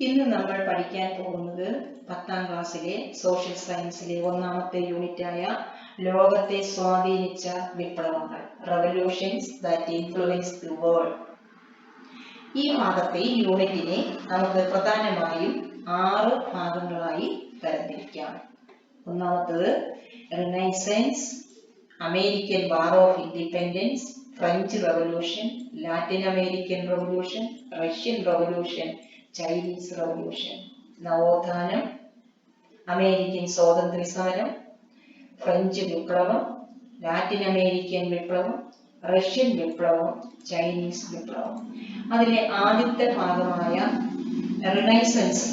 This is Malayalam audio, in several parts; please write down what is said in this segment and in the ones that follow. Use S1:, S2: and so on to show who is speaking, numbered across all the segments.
S1: ഇന്ന് നമ്മൾ പഠിക്കാൻ പോകുന്നത് 10ാം ക്ലാസ്സിലെ സോഷ്യൽ സയൻസിലെ ഒന്നാമത്തെ യൂണിറ്റായ ലോകത്തെ സ്വാധീനിച്ച വിപ്ലവങ്ങൾ, revolutions that influenced the world. ഈ യൂണിറ്റിനെ നമുക്ക് പ്രധാനമായും 6 ഭാഗങ്ങളായി തരംതിരിക്കാം. ഒന്നാമത്തത് renaissance, American war of independence, French revolution, Latin American revolution, Russian revolution, Chinese revolution. നവോത്ഥാനം, അമേരിക്കൻ സ്വാതന്ത്ര്യ സമരം, ഫ്രഞ്ച് വിപ്ലവം, ലാറ്റിൻ അമേരിക്കൻ വിപ്ലവം, റഷ്യൻ വിപ്ലവം, ചൈനീസ് വിപ്ലവം. അതിലെ ആദ്യത്തെ ഭാഗമായ റിനൈസൻസ്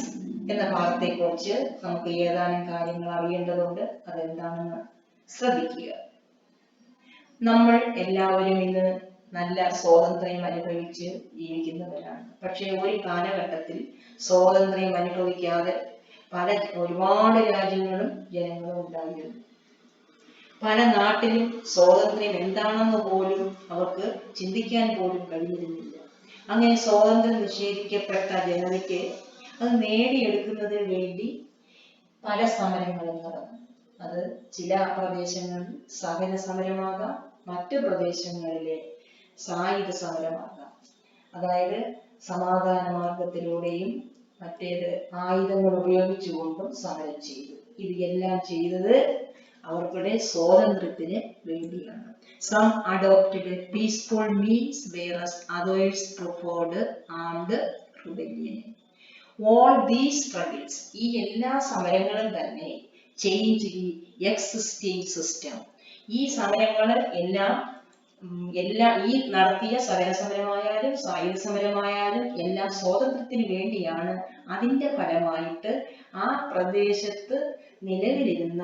S1: എന്ന ഭാഗത്തെക്കുറിച്ച് നമുക്ക് ഏതാനും കാര്യങ്ങൾ അറിയേണ്ടതുണ്ട്. അതെന്താണെന്ന് ശ്രദ്ധിക്കുക. നമ്മൾ എല്ലാവരും ഇന്ന് നല്ല സ്വാതന്ത്ര്യം അനുഭവിച്ച് ജീവിക്കുന്നവരാണ്. പക്ഷെ ഒരു കാലഘട്ടത്തിൽ സ്വാതന്ത്ര്യം അനുഭവിക്കാതെ ഒരുപാട് രാജ്യങ്ങളും ജനങ്ങളും ഉണ്ടായിരുന്നു. പല നാട്ടിലും സ്വാതന്ത്ര്യം എന്താണെന്ന് പോലും അവർക്ക് ചിന്തിക്കാൻ പോലും കഴിയുന്നില്ല. അങ്ങനെ സ്വാതന്ത്ര്യം നിഷേധിക്കപ്പെട്ട ജനതയ്ക്ക് അത് നേടിയെടുക്കുന്നതിന് വേണ്ടി പല സമരങ്ങളും നടന്നു. അത് ചില പ്രദേശങ്ങളിൽ സഹന സമരമാകാം, മറ്റു പ്രദേശങ്ങളിലെ സായുധ സമരമാകാം. അതായത് സമാധാന മാർഗത്തിലൂടെയും മറ്റേത് ആയുധങ്ങൾ ഉപയോഗിച്ചുകൊണ്ടും സമരം ചെയ്തു. ഇത് എല്ലാം ചെയ്തത് അവരുടെ സ്വാതന്ത്ര്യത്തിന് വേണ്ടിയാണ്. Some adopted peaceful means whereas others preferred armed rebellion. All these struggles, ഈ എല്ലാ സമരങ്ങളും തന്നെ change the existing system. ഈ സമരങ്ങൾ ഈ നടത്തിയ സമരമായാലും സായുധ സമരമായാലും എല്ലാം സ്വാതന്ത്ര്യത്തിന് വേണ്ടിയാണ്. അതിന്റെ ഫലമായിട്ട് ആ പ്രദേശത്ത് നിലവിലിരുന്ന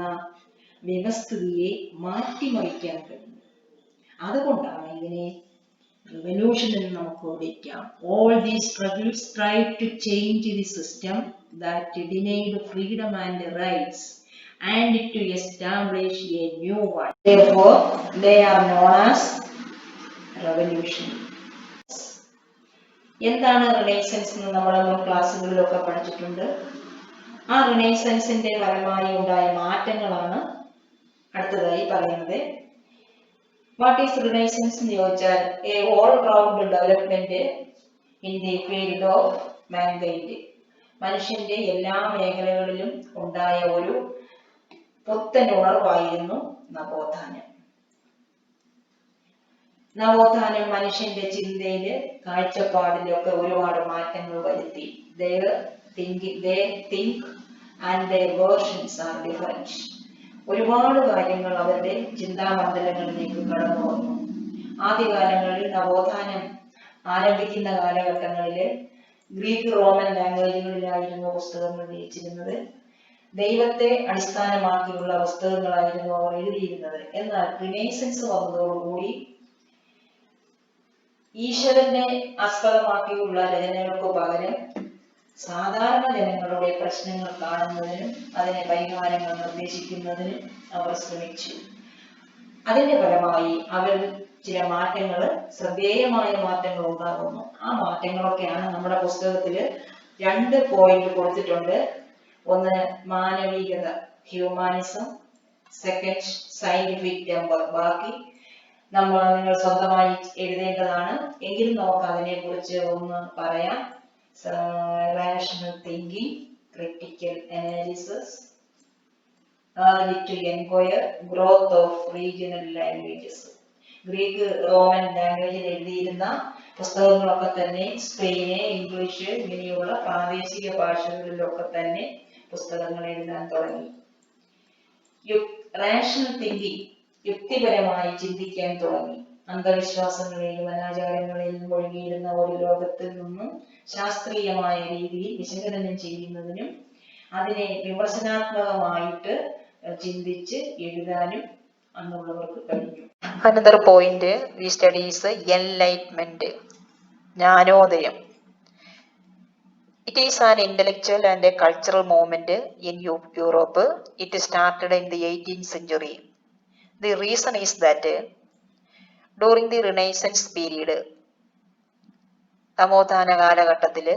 S1: വ്യവസ്ഥിതിയെ മാറ്റിമറിക്കാൻ കഴിയും. അതുകൊണ്ടാണ് ഇതിനെ revolution എന്ന് നമുക്ക് വിളിക്കാം. All these struggles tried to change the system that denied freedom and rights and to establish a new one. Therefore, they are known as revolution. എന്താണ് റിനൈസൻസ് എന്ന് നമ്മൾ ക്ലാസ്സുകളിലൊക്കെ പഠിച്ചിട്ടുണ്ട്. ആ റിനൈസൻസിന്റെ ഫലമായി ഉണ്ടായ മാറ്റങ്ങളാണ് അടുത്തതായി പറയുന്നത്. വാട്ട് ഈസ് റിനൈസൻസ് എന്ന് ചോദിച്ചാൽ A all round development in the field of mankind. മനുഷ്യന്റെ എല്ലാ മേഖലകളിലും ഉണ്ടായ ഒരു പുത്തൻ ഉണർവായിരുന്നു നവോത്ഥാനം. നവോത്ഥാനം മനുഷ്യന്റെ ചിന്തയില്, കാഴ്ചപ്പാടിലൊക്കെ ഒരുപാട് മാറ്റങ്ങൾ വരുത്തി. Their think and their versions are different. ഒരുപാട് കാര്യങ്ങൾ അവരുടെ ചിന്താമണ്ഡലങ്ങളിലേക്ക് കടന്നു വന്നു. ആദ്യകാലങ്ങളിൽ നവോത്ഥാനം ആരംഭിക്കുന്ന കാലഘട്ടങ്ങളില് ഗ്രീക്ക് റോമൻ ലാംഗ്വേജുകളിലായിരുന്നു പുസ്തകങ്ങൾ രചിച്ചിരുന്നത്. ദൈവത്തെ അടിസ്ഥാനമാക്കിയുള്ള പുസ്തകങ്ങളായിരുന്നു അവർ എഴുതിയിരുന്നത്. എന്നാൽ റിനൈസൻസ് വന്നതോടുകൂടി ഈശ്വരനെ ആസ്പദമാക്കിയുള്ള രചനകൾക്ക് പകരം സാധാരണ ജനങ്ങളുടെ പ്രശ്നങ്ങൾ കാണുന്നതിനും അതിന് പരിഹാരങ്ങൾ നിർദ്ദേശിക്കുന്നതിനും അവർ ശ്രമിച്ചു. അതിന്റെ ഫലമായി അവർ ചില മാറ്റങ്ങൾ, ശ്രദ്ധേയമായ മാറ്റങ്ങൾ ഉണ്ടാകുന്നു. ആ മാറ്റങ്ങളൊക്കെയാണ് നമ്മുടെ പുസ്തകത്തില് 2 പോയിന്റ് കൊടുത്തിട്ടുണ്ട്. ഒന്ന് മാനവികത, ഹ്യൂമാനിസം. Second scientific temper. ബാക്കി നിങ്ങൾ സ്വന്തമായി എഴുതേണ്ടതാണ്. എങ്കിലും നമുക്ക് അതിനെ കുറിച്ച് ഒന്ന് പറയാം. Rational thinking, critical analysis, to inquire, growth of regional languages. Greek Roman ലാംഗ്വേജിൽ എഴുതിയിരുന്ന പുസ്തകങ്ങളൊക്കെ തന്നെ സ്പെയിന്, ഇംഗ്ലീഷ് ഇങ്ങനെയുള്ള പ്രാദേശിക ഭാഷകളിലൊക്കെ തന്നെ പുസ്തകങ്ങൾ എഴുതാൻ തുടങ്ങി. റാഷണൽ തിങ്കിങ്, യുക്തിപരമായി ചിന്തിക്കാൻ തുടങ്ങി. അന്ധവിശ്വാസങ്ങളെയും അനാചാരങ്ങളെയും ഒഴുകിയിരുന്ന ഒരു ലോകത്തിൽ നിന്നും ശാസ്ത്രീയമായ രീതിയിൽ വിശകലനം ചെയ്യുന്നതിനും അതിനെ വിമർശനാത്മകമായിട്ട് ചിന്തിച്ച് എഴുതാനും അന്നുള്ളവർക്ക് കഴിഞ്ഞു. Another point we study is enlightenment, Jnanodayam. It is an intellectual and a cultural movement in Europe. It started in the 18th century. The reason is that during the Renaissance period, നവോത്ഥാന കാലഘട്ടത്തില്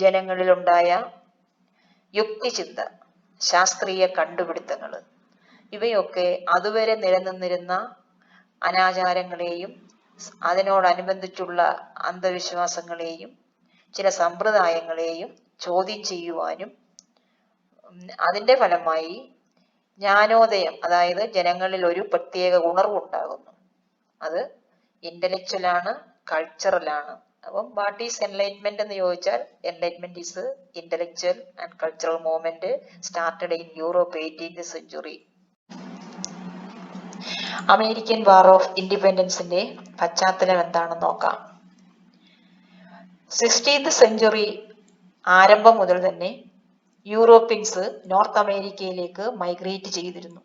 S1: ജനങ്ങളിലുണ്ടായ യുക്തിചിന്ത, ശാസ്ത്രീയ കണ്ടുപിടുത്തങ്ങൾ, ഇവയൊക്കെ അതുവരെ നിലനിന്നിരുന്ന അനാചാരങ്ങളെയും അതിനോടനുബന്ധിച്ചുള്ള അന്ധവിശ്വാസങ്ങളെയും ചില സമ്പ്രദായങ്ങളെയും ചോദ്യം ചെയ്യുവാനും അതിന്റെ ഫലമായി ജ്ഞാനോദയം, അതായത് ജനങ്ങളിൽ ഒരു പ്രത്യേക ഉണർവുണ്ടാകുന്നു. അത് ഇന്റലക്ച്വൽ ആണ്, കൾച്ചറൽ ആണ്. അപ്പം വാട്ട് ഈസ് എൻലൈറ്റ്മെന്റ് എന്ന് ചോദിച്ചാൽ, enlightenment is intellectual and cultural movement started in Europe 18th century. American war of ഇൻഡിപെൻഡൻസിന്റെ പശ്ചാത്തലം എന്താണെന്ന് നോക്കാം. 16th century ആരംഭം മുതൽ തന്നെ യൂറോപ്യൻസ് നോർത്ത് അമേരിക്കയിലേക്ക് മൈഗ്രേറ്റ് ചെയ്തിരുന്നു.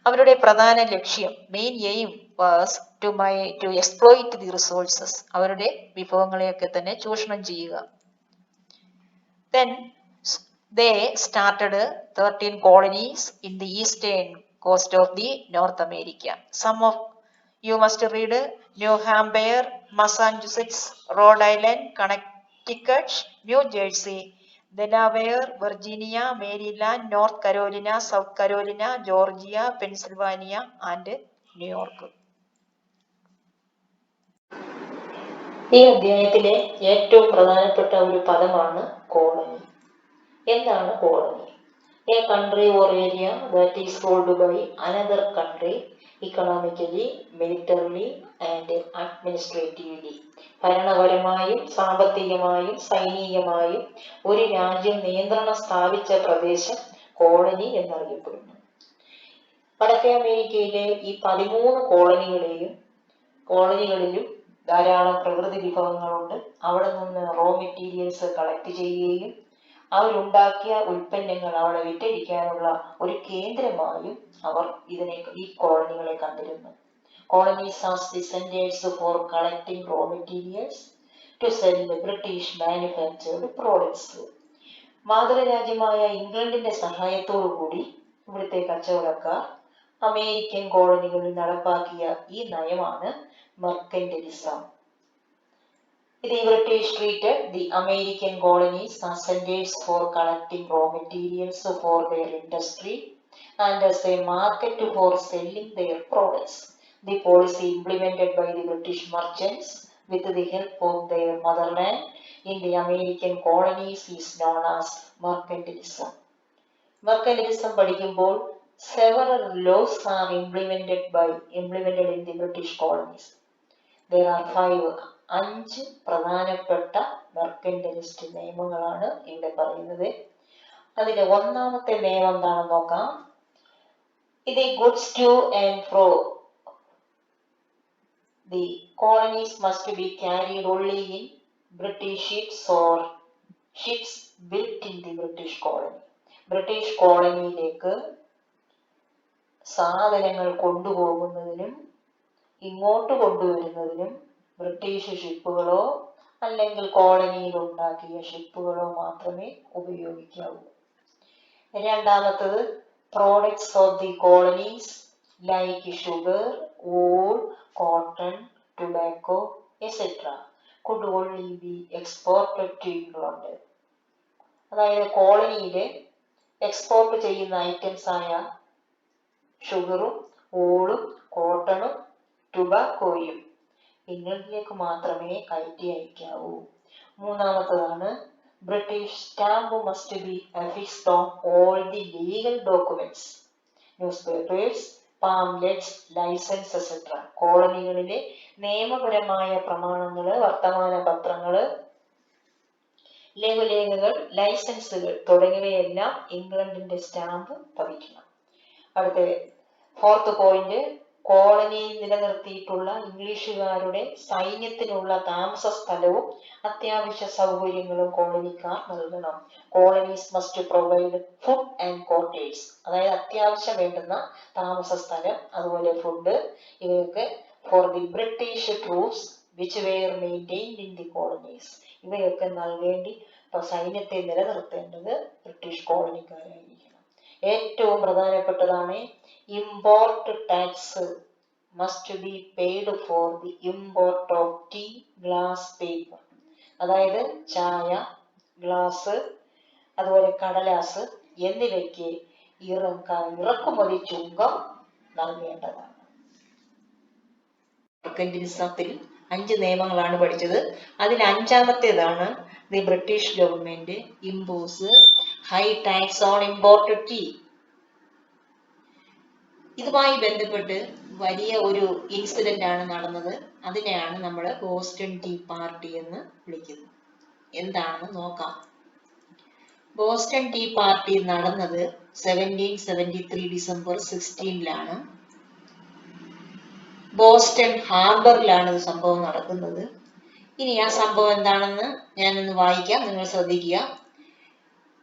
S1: അവരുടെ പ്രധാന ലക്ഷ്യം, main aim was to exploit the resources, അവരുടെ വിഭവങ്ങളെയൊക്കെ തന്നെ ചൂഷണം ചെയ്യുക. Then they started 13 colonies in the eastern coast of the North America. Some of you must read New Hampshire, Massachusetts, Rhode Island, Connecticut, New Jersey, Delaware, Virginia, Maryland, North Carolina, South Carolina, Georgia, Pennsylvania and New York. ഈ അധ്യായത്തിലെ ഏറ്റവും പ്രധാനപ്പെട്ട ഒരു പദമാണ് കോളനി. എന്താണ് colony? A country or area that is ruled by another country economically, militarily and administratively. ഭരണപരമായും സാമ്പത്തികമായും സൈനികമായും ഒരു രാജ്യം നിയന്ത്രണം സ്ഥാപിച്ച പ്രദേശം കോളനി എന്നറിയപ്പെടുന്നു. വടക്കേ അമേരിക്കയിലെ ഈ 13 കോളനികളിലും ധാരാളം പ്രകൃതി വിഭവങ്ങളുണ്ട്. അവിടെ നിന്ന് റോ മെറ്റീരിയൽസ് കളക്ട് ചെയ്യുകയും അവരുണ്ടാക്കിയ ഉൽപ്പന്നങ്ങൾ അവിടെ വിറ്റഴിക്കാനുള്ള ഒരു കേന്ദ്രമായും അവർ ഈ കോളനികളെ കണ്ടിരുന്നു. Colonies as the centers for collecting raw materials to sell the British manufactured products. മാതൃരാജ്യമായ ഇംഗ്ലണ്ടിന്റെ സഹായത്തോടു കൂടി ഇവിടുത്തെ കച്ചവടക്കാർ അമേരിക്കൻ കോളനികളിൽ നടപ്പാക്കിയ ഈ നയമാണ് മെർക്കന്റിലിസം. The British treated the American colonies as centers for collecting raw materials for their industry and as a market for selling their products. The policy implemented by the British merchants with the help of their motherland in the American colonies is known as mercantilism. Mercantilism പഠിക്കുമ്പോൾ several laws are implemented in the British colonies. There are 5 പ്രധാനപ്പെട്ട മെർക്കന്റലിസ്റ്റ് നിയമങ്ങളാണ് ഇവിടെ പറയുന്നത്. അതിലെ ഒന്നാമത്തെ നിയമം എന്താണെന്ന് നോക്കാം. ഇത് goods two and fro the colonies must be carried only in British ships or ships built in the British colony. British കോളനിയിലേക്ക് സാധനങ്ങൾ കൊണ്ടുപോകുന്നതിനും ഇങ്ങോട്ട് കൊണ്ടുവരുന്നതിനും ബ്രിട്ടീഷ് ഷിപ്പുകളോ അല്ലെങ്കിൽ കോളനിയിൽ ഉണ്ടാക്കിയ ഷിപ്പുകളോ മാത്രമേ ഉപയോഗിക്കാവൂ. രണ്ടാമത്തത്, products of the colonies like sugar, wool, cotton, tobacco, etc. could only be exported to England. അതായത് കോളനിയിൽ എക്സ്പോർട്ട് ചെയ്യുന്ന ഐറ്റംസ് ആയ ഷുഗറും വൂളും കോട്ടണും ടുബാക്കോയും ഇംഗ്ലണ്ടിലേക്ക് മാത്രമേ കയറ്റി അയക്കാവൂ. മൂന്നാമത്തതാണ്, British stamp must be affixed on all the legal documents, newspapers, pamphlets, licence etcetera. കോളനികളിലെ നിയമപരമായ പ്രമാണങ്ങള്, വർത്തമാന പത്രങ്ങള്, ലഘുലേഖകൾ, ലൈസൻസുകൾ തുടങ്ങിയവയെല്ലാം ഇംഗ്ലണ്ടിന്റെ സ്റ്റാമ്പ് പതിക്കണം. അടുത്ത 4th പോയിന്റ്, കോളനിയിൽ നിലനിർത്തിയിട്ടുള്ള ഇംഗ്ലീഷുകാരുടെ സൈന്യത്തിനുള്ള താമസ സ്ഥലവും അത്യാവശ്യ സൗകര്യങ്ങളും കോളനിക്കാർ നൽകണം. Colonies must provide food and quarters, അതായത് അത്യാവശ്യം വേണ്ടുന്ന താമസ സ്ഥലം, അതുപോലെ ഫുഡ്, ഇവയൊക്കെ for the British troops which were maintained in the colonies. ഇവയൊക്കെ നൽകേണ്ടി സൈന്യത്തെ നിലനിർത്തേണ്ടത് ബ്രിട്ടീഷ് കോളനിക്കാരായിരിക്കണം. ഏറ്റവും പ്രധാനപ്പെട്ടതാണ് import tax must be paid for the import of tea, glass, paper. അതായത് ചായ, ഗ്ലാസ്, അതുപോലെ കടലാസ് എന്നിവയ്ക്ക് ഇറക്കുമതി ചുങ്കം നൽകേണ്ടതാണ്. മെർക്കന്റിലിസത്തിൽ 5 നിയമങ്ങളാണ് പഠിച്ചത്. അതിൽ 5-ാമത്തേതാണ് the British government impose high tax on imported tea. ഇതുമായി ബന്ധപ്പെട്ട് വലിയ ഒരു ഇൻസിഡന്റ് ആണ് നടന്നത്. അതിനെയാണ് നമ്മൾ ബോസ്റ്റൺ ടീ പാർട്ടി എന്ന് വിളിക്കുന്നത്. എന്താണെന്ന് നോക്കാം. ബോസ്റ്റൺ ടീ പാർട്ടി നടന്നത് 1773 ഡിസംബർ 16 ബോസ്റ്റൺ ഹാർബറിലാണ് സംഭവം നടക്കുന്നത്. ഇനി ആ സംഭവം എന്താണെന്ന് ഞാനൊന്ന് വായിക്കാം, നിങ്ങൾ ശ്രദ്ധിക്കുക.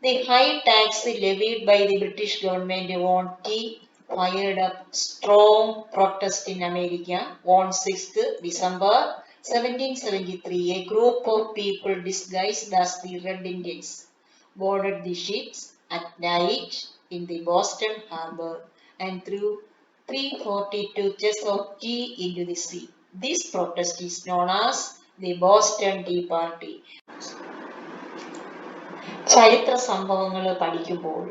S1: The high tax levied by the British government on tea fired up strong protest in America. On 6th December 1773, a group of people disguised as the Red Indians boarded the ships at night in the Boston Harbor and threw 342 chests of tea into the sea. This protest is known as the Boston Tea Party. ചരിത്ര സംഭവങ്ങൾ പഠിക്കുമ്പോൾ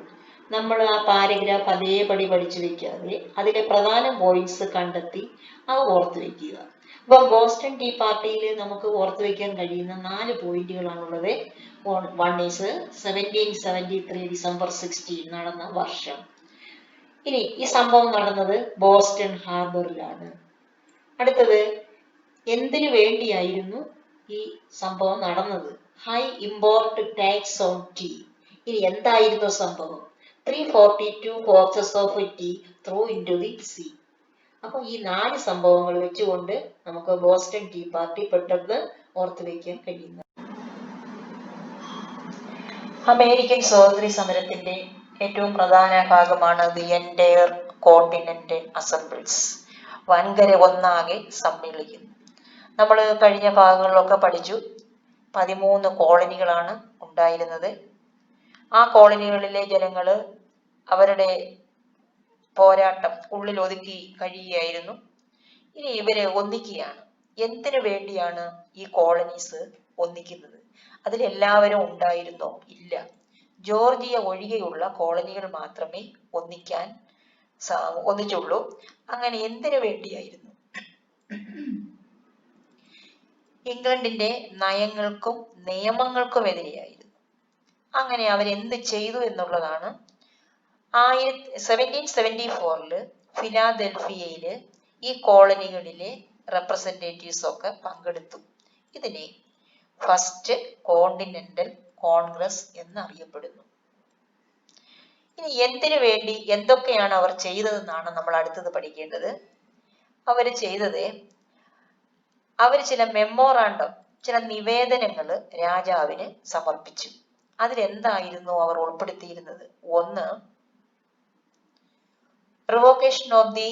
S1: നമ്മൾ ആ പാരഗ്രാഫ് അതേപടി പഠിച്ചു വെക്കാതെ അതിലെ പ്രധാന പോയിന്റ്സ് കണ്ടെത്തി അവ ഓർത്തു വെക്കുക. അപ്പൊ ബോസ്റ്റൺ ടീ പാർട്ടിയിൽ നമുക്ക് ഓർത്തു വെക്കാൻ കഴിയുന്ന 4 പോയിന്റുകളാണുള്ളത്. 1 is 1773 ഡിസംബർ 16 നടന്ന വർഷം. ഇനി ഈ സംഭവം നടന്നത് ബോസ്റ്റൺ ഹാർബറിലാണ്. അടുത്തത്, എന്തിനു വേണ്ടിയായിരുന്നു ഈ സംഭവം നടന്നത്? High import tax on tea. ഇനി എന്തായിരുന്നു സംഭവം? 342 boxes of tea thrown into the sea. അപ്പൊ ഈ 4 സംഭവങ്ങൾ വെച്ചുകൊണ്ട് നമുക്ക് ബോസ്റ്റൺ ടീ പാർട്ടി പെട്ടെന്ന് ഓർത്തു വെക്കാൻ കഴിയുന്നു. അമേരിക്കൻ സ്വാതന്ത്ര്യ സമരത്തിന്റെ ഏറ്റവും പ്രധാന ഭാഗമാണ് ദി എൻറ്റയർ കോണ്ടിനെന്റൽ അസംബ്ലീസ്. വൻകര ഒന്നാകെ സമ്മേളിക്കുന്നു. നമ്മൾ കഴിഞ്ഞ ഭാഗങ്ങളിലൊക്കെ പഠിച്ചു. 13 കോളനികളാണ് ഉണ്ടായിരുന്നത്. ആ കോളനികളിലെ ജനങ്ങൾ അവരുടെ പോരാട്ടം ഉള്ളിൽ ഒതുക്കി കഴിയുകയായിരുന്നു. ഇനി ഇവര് ഒന്നിക്കുകയാണ്. എന്തിനു വേണ്ടിയാണ് ഈ കോളനീസ് ഒന്നിക്കുന്നത്? അതിലെല്ലാവരും ഉണ്ടായിരുന്നോ? ഇല്ല. ജോർജിയ ഒഴികെയുള്ള കോളനികൾ മാത്രമേ ഒന്നിച്ചുള്ളൂ. അങ്ങനെ എന്തിനു വേണ്ടിയായിരുന്നു? ഇംഗ്ലണ്ടിന്റെ നയങ്ങൾക്കും നിയമങ്ങൾക്കും എതിരെയായിരുന്നു. അങ്ങനെ അവരെന്ത് ചെയ്തു എന്നുള്ളതാണ്. 1774 ഫിലാദൽഫിയയില് ഈ കോളനികളിലെ റെപ്രസെന്റേറ്റീവ്സ് ഒക്കെ പങ്കെടുത്തു. ഇതിനെ ഫസ്റ്റ് കോണ്ടിനെന്റൽ കോൺഗ്രസ് എന്നറിയപ്പെടുന്നു. ഇനി എന്തിനു വേണ്ടി എന്തൊക്കെയാണ് അവർ ചെയ്തതെന്നാണ് നമ്മൾ അടുത്തത് പഠിക്കേണ്ടത്. അവർ ചില മെമ്മോറാണ്ടം, ചില നിവേദനങ്ങൾ രാജാവിന് സമർപ്പിച്ചു. അതിലെന്തായിരുന്നു അവർ ഉൾപ്പെടുത്തിയിരുന്നത്? 1, revocation of the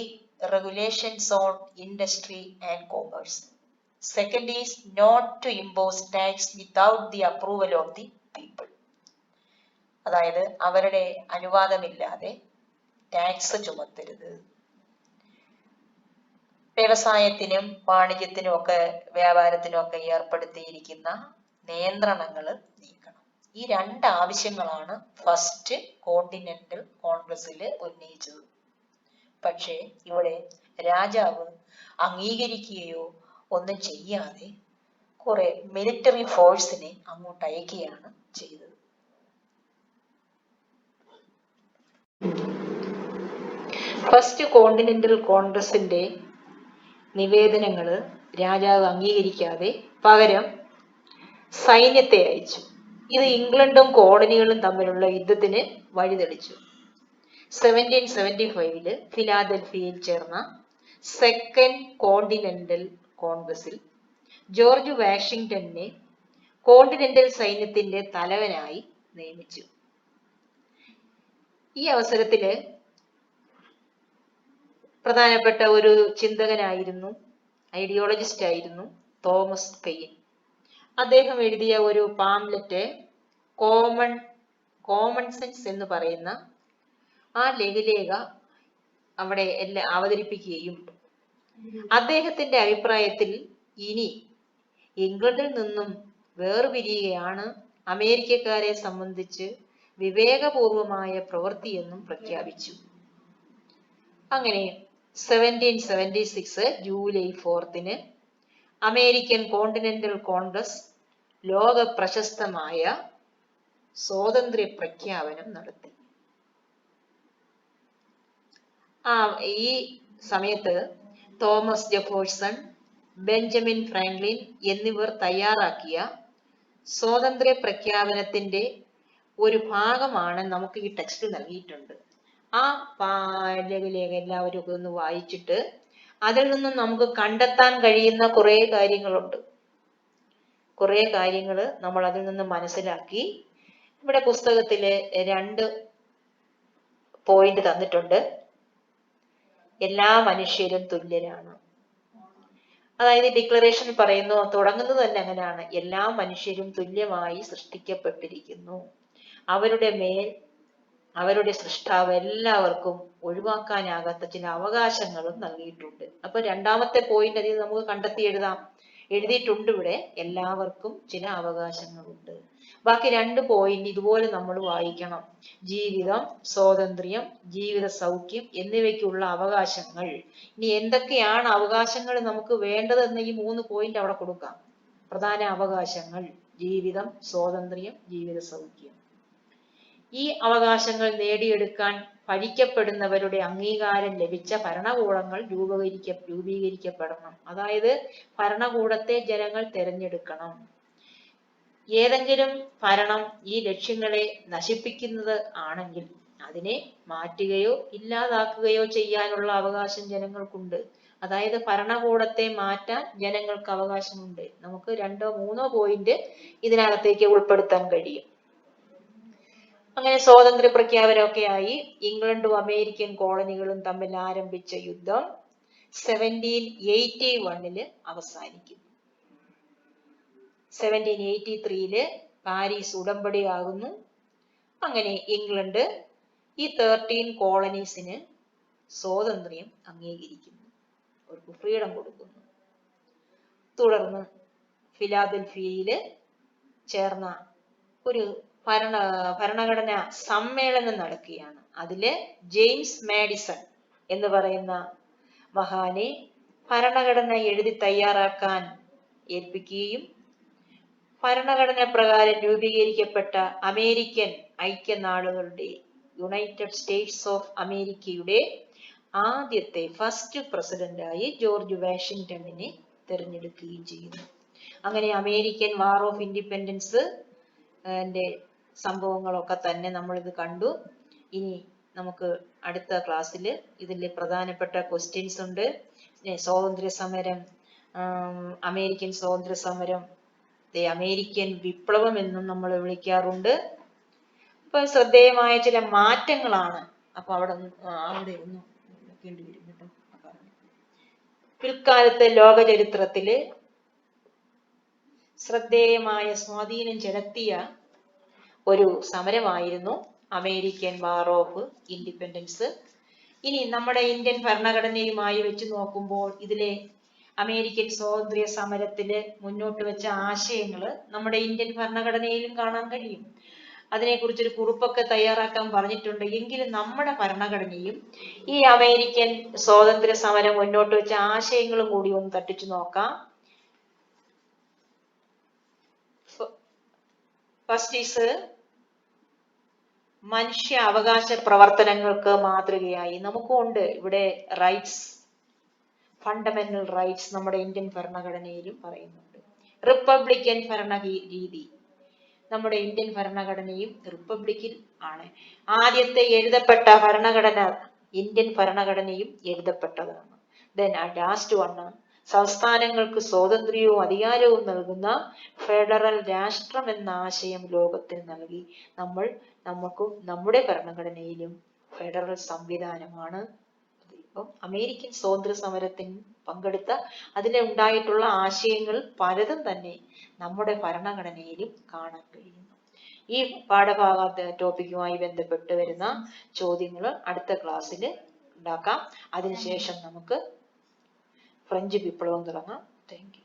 S1: regulations on industry and commerce. Second is not to impose tax without the approval of the people. അതായത് അവരുടെ അനുവാദമില്ലാതെ ടാക്സ് ചുമത്തരുത്. വ്യവസായത്തിനും വാണിജ്യത്തിനും ഒക്കെ വ്യാപാരത്തിനും ഒക്കെ ഏർപ്പെടുത്തിയിരിക്കുന്ന നിയന്ത്രണങ്ങൾ നീക്കണം. ഈ 2 ആവശ്യങ്ങളാണ് ഫസ്റ്റ് കോണ്ടിനെന്റൽ കോൺഗ്രസിൽ ഉന്നയിച്ചത്. പക്ഷേ ഇവിടെ രാജാവ് അംഗീകരിക്കുകയോ ഒന്നും ചെയ്യാതെ കുറെ മിലിറ്ററി ഫോഴ്സിനെ അങ്ങോട്ട് അയക്കുകയാണ് ചെയ്തത്. ഫസ്റ്റ് കോണ്ടിനെന്റൽ കോൺഗ്രസിന്റെ നിവേദനങ്ങൾ രാജാവ് അംഗീകരിക്കാതെ പകരം സൈന്യത്തെ അയച്ചു. ഇത് ഇംഗ്ലണ്ടും കോളനികളും തമ്മിലുള്ള യുദ്ധത്തിന് വഴിതെളിച്ചു. 1775 ഫിലാദൽഫിയയിൽ ചേർന്ന സെക്കൻഡ് കോണ്ടിനെന്റൽ കോൺഗ്രസിൽ ജോർജ് വാഷിംഗ്ടണിനെ കോണ്ടിനെന്റൽ സൈന്യത്തിന്റെ തലവനായി നിയമിച്ചു. ഈ അവസരത്തില് പ്രധാനപ്പെട്ട ഒരു ചിന്തകനായിരുന്നു, ഐഡിയോളജിസ്റ്റ് ആയിരുന്നു തോമസ് പെയിൻ. അദ്ദേഹം എഴുതിയ ഒരു പാംലെറ്റ് കോമൺ സെൻസ് എന്ന് പറയുന്ന ആ ലഘുലേഖ അവിടെ എല്ലാം അവതരിപ്പിക്കുകയും അദ്ദേഹത്തിന്റെ അഭിപ്രായത്തിൽ ഇനി ഇംഗ്ലണ്ടിൽ നിന്നും വേർപിരിയുകയാണ്
S2: അമേരിക്കക്കാരെ സംബന്ധിച്ച് വിവേകപൂർവമായ പ്രവൃത്തിയെന്നും പ്രഖ്യാപിച്ചു. അങ്ങനെ 1776 ജൂലൈ 4 അമേരിക്കൻ കോണ്ടിനെന്റൽ കോൺഗ്രസ് ലോക പ്രശസ്തമായ സ്വാതന്ത്ര്യ പ്രഖ്യാപനം നടത്തി. ഈ സമയത്ത് തോമസ് ജെഫേഴ്സൺ, ബെഞ്ചമിൻ ഫ്രാങ്ക്ലിൻ എന്നിവർ തയ്യാറാക്കിയ സ്വാതന്ത്ര്യ പ്രഖ്യാപനത്തിന്റെ ഒരു ഭാഗമാണ് നമുക്ക് ഈ ടെക്സ്റ്റ് നൽകിയിട്ടുണ്ട്. ആ ലേഖ എല്ലാവരും ഒക്കെ ഒന്ന് വായിച്ചിട്ട് അതിൽ നിന്നും നമുക്ക് കണ്ടെത്താൻ കഴിയുന്ന കുറെ കാര്യങ്ങളുണ്ട്. കുറെ കാര്യങ്ങൾ നമ്മൾ അതിൽ നിന്ന് മനസ്സിലാക്കി. ഇവിടെ പുസ്തകത്തില് 2 പോയിന്റ് തന്നിട്ടുണ്ട്. എല്ലാ മനുഷ്യരും തുല്യരാണ്. അതായത് ഡിക്ലറേഷൻ പറയുന്നു, തുടങ്ങുന്നത് തന്നെ അങ്ങനെയാണ്, എല്ലാ മനുഷ്യരും തുല്യമായി സൃഷ്ടിക്കപ്പെട്ടിരിക്കുന്നു. അവരുടെ മേൽ അവരുടെ സൃഷ്ടാവ് എല്ലാവർക്കും ഒഴിവാക്കാനാകാത്ത ചില അവകാശങ്ങളും നൽകിയിട്ടുണ്ട്. അപ്പൊ 2ാമത്തെ പോയിന്റ് അതിൽ നമുക്ക് കണ്ടെത്തി എഴുതിയിട്ടുണ്ട്. ഇവിടെ എല്ലാവർക്കും ചില അവകാശങ്ങളുണ്ട്. ബാക്കി 2 പോയിന്റ് ഇതുപോലെ നമ്മൾ വായിക്കണം. ജീവിതം, സ്വാതന്ത്ര്യം, ജീവിത സൗഖ്യം എന്നിവയ്ക്കുള്ള അവകാശങ്ങൾ. ഇനി എന്തൊക്കെയാണ് അവകാശങ്ങൾ നമുക്ക് വേണ്ടതെന്ന് ഈ 3 പോയിന്റ് അവിടെ കൊടുക്കാം. പ്രധാന അവകാശങ്ങൾ: ജീവിതം, സ്വാതന്ത്ര്യം, ജീവിത സൗഖ്യം. ഈ അവകാശങ്ങൾ നേടിയെടുക്കാൻ ഭരിക്കപ്പെടുന്നവരുടെ അംഗീകാരം ലഭിച്ച ഭരണകൂടങ്ങൾ രൂപീകരിക്കപ്പെടണം. അതായത് ഭരണകൂടത്തെ ജനങ്ങൾ തിരഞ്ഞെടുക്കണം. ഏതെങ്കിലും ഭരണം ഈ ലക്ഷ്യങ്ങളെ നശിപ്പിക്കുന്നത് ആണെങ്കിൽ അതിനെ മാറ്റുകയോ ഇല്ലാതാക്കുകയോ ചെയ്യാനുള്ള അവകാശം ജനങ്ങൾക്കുണ്ട്. അതായത് ഭരണകൂടത്തെ മാറ്റാൻ ജനങ്ങൾക്ക് അവകാശമുണ്ട്. നമുക്ക് 2ഓ 3ഓ പോയിന്റ് ഇതിനകത്തേക്ക് ഉൾപ്പെടുത്താൻ കഴിയും. അങ്ങനെ സ്വാതന്ത്ര്യ പ്രഖ്യാപനമൊക്കെ ആയി. ഇംഗ്ലണ്ടും അമേരിക്കൻ കോളനികളും തമ്മിൽ ആരംഭിച്ച യുദ്ധം 1781 അവസാനിക്കും. 1783 പാരീസ് ഉടമ്പടി ആകുന്നു. അങ്ങനെ ഇംഗ്ലണ്ട് ഈ 13 കോളനീസിന് സ്വാതന്ത്ര്യം അംഗീകരിക്കുന്നു, അവർക്ക് ഫ്രീഡം കൊടുക്കുന്നു. തുടർന്ന് ഫിലാദൽഫിയയിൽ ചേർന്ന ഒരു ഭരണഘടനാ സമ്മേളനം നടക്കുകയാണ്. അതില് ജെയിംസ് മാഡിസൺ എന്ന് പറയുന്ന മഹാനെ ഭരണഘടന എഴുതി തയ്യാറാക്കാൻ ഏൽപ്പിക്കുകയും ഭരണഘടന പ്രകാരം രൂപീകരിക്കപ്പെട്ട അമേരിക്കൻ ഐക്യനാടുകളുടെ യുണൈറ്റഡ് സ്റ്റേറ്റ്സ് ഓഫ് അമേരിക്കയുടെ ആദ്യത്തെ ഫസ്റ്റ് പ്രസിഡന്റായി ജോർജ് വാഷിംഗ്ടണിനെ തിരഞ്ഞെടുക്കുകയും ചെയ്യുന്നു. അങ്ങനെ അമേരിക്കൻ വാർ ഓഫ് ഇൻഡിപെൻഡൻസ് സംഭവങ്ങളൊക്കെ തന്നെ നമ്മളിത് കണ്ടു. ഇനി നമുക്ക് അടുത്ത ക്ലാസ്സിൽ ഇതിൽ പ്രധാനപ്പെട്ട ക്വസ്റ്റ്യൻസ് ഉണ്ട്. സ്വാതന്ത്ര്യ സമരം, അമേരിക്കൻ സ്വാതന്ത്ര്യ സമരം, അമേരിക്കൻ വിപ്ലവം എന്നും നമ്മൾ വിളിക്കാറുണ്ട്. ഇപ്പൊ ശ്രദ്ധേയമായ ചില മാറ്റങ്ങളാണ്. അപ്പൊ അവിടെ ഒന്ന് വെക്കേണ്ടി വരും കേട്ടോ. പിൽക്കാലത്തെ ലോക ചരിത്രത്തില് ശ്രദ്ധേയമായ സ്വാധീനം ചെലുത്തിയ ഒരു സമരമായിരുന്നു അമേരിക്കൻ വാർ ഓഫ് ഇൻഡിപെൻഡൻസ്. ഇനി നമ്മുടെ ഇന്ത്യൻ ഭരണഘടനയുമായി വെച്ച് നോക്കുമ്പോൾ ഇതിലെ അമേരിക്കൻ സ്വാതന്ത്ര്യ സമരത്തില് മുന്നോട്ട് വെച്ച ആശയങ്ങൾ നമ്മുടെ ഇന്ത്യൻ ഭരണഘടനയിലും കാണാൻ കഴിയും. അതിനെക്കുറിച്ചൊരു കുറിപ്പൊക്കെ തയ്യാറാക്കാൻ പറഞ്ഞിട്ടുണ്ട്. എങ്കിലും നമ്മുടെ ഭരണഘടനയും ഈ അമേരിക്കൻ സ്വാതന്ത്ര്യ സമരം മുന്നോട്ട് വെച്ച ആശയങ്ങളും കൂടി ഒന്ന് തട്ടിച്ചു നോക്കാം. ഫസ്റ്റ് ഈസ് മനുഷ്യ അവകാശ പ്രവർത്തനങ്ങൾക്ക് മാതൃകയായി നമുക്കുണ്ട് ഇവിടെ റൈറ്റ്സ്, ഫണ്ടമെന്റൽ റൈറ്റ്സ് നമ്മുടെ ഇന്ത്യൻ ഭരണഘടനയിലും പറയുന്നുണ്ട്. റിപ്പബ്ലിക്കൻ ഭരണ രീതി, നമ്മുടെ ഇന്ത്യൻ ഭരണഘടനയും റിപ്പബ്ലിക്കിൽ ആണ്. ആദ്യത്തെ എഴുതപ്പെട്ട ഭരണഘടന ഇന്ത്യൻ ഭരണഘടനയും എഴുതപ്പെട്ടതാണ്. ദെൻ ലാസ്റ്റ് വണ് സംസ്ഥാനങ്ങൾക്ക് സ്വാതന്ത്ര്യവും അധികാരവും നൽകുന്ന ഫെഡറൽ രാഷ്ട്രം എന്ന ആശയം ലോകത്തിന് നൽകി. നമുക്കും നമ്മുടെ ഭരണഘടനയിലും ഫെഡറൽ സംവിധാനമാണ്. ഇപ്പം അമേരിക്കൻ സ്വാതന്ത്ര്യ സമരത്തിൽ പങ്കെടുത്ത അതിലുണ്ടായിട്ടുള്ള ആശയങ്ങൾ പലതും തന്നെ നമ്മുടെ ഭരണഘടനയിലും കാണാൻ കഴിയുന്നു. ഈ പാഠഭാഗ ടോപ്പിക്കുമായി ബന്ധപ്പെട്ട് വരുന്ന ചോദ്യങ്ങൾ അടുത്ത ക്ലാസ്സിൽ ഉണ്ടാക്കാം. അതിനുശേഷം നമുക്ക് ഫ്രഞ്ച് വിപ്ലവം തുടങ്ങാം. Thank you.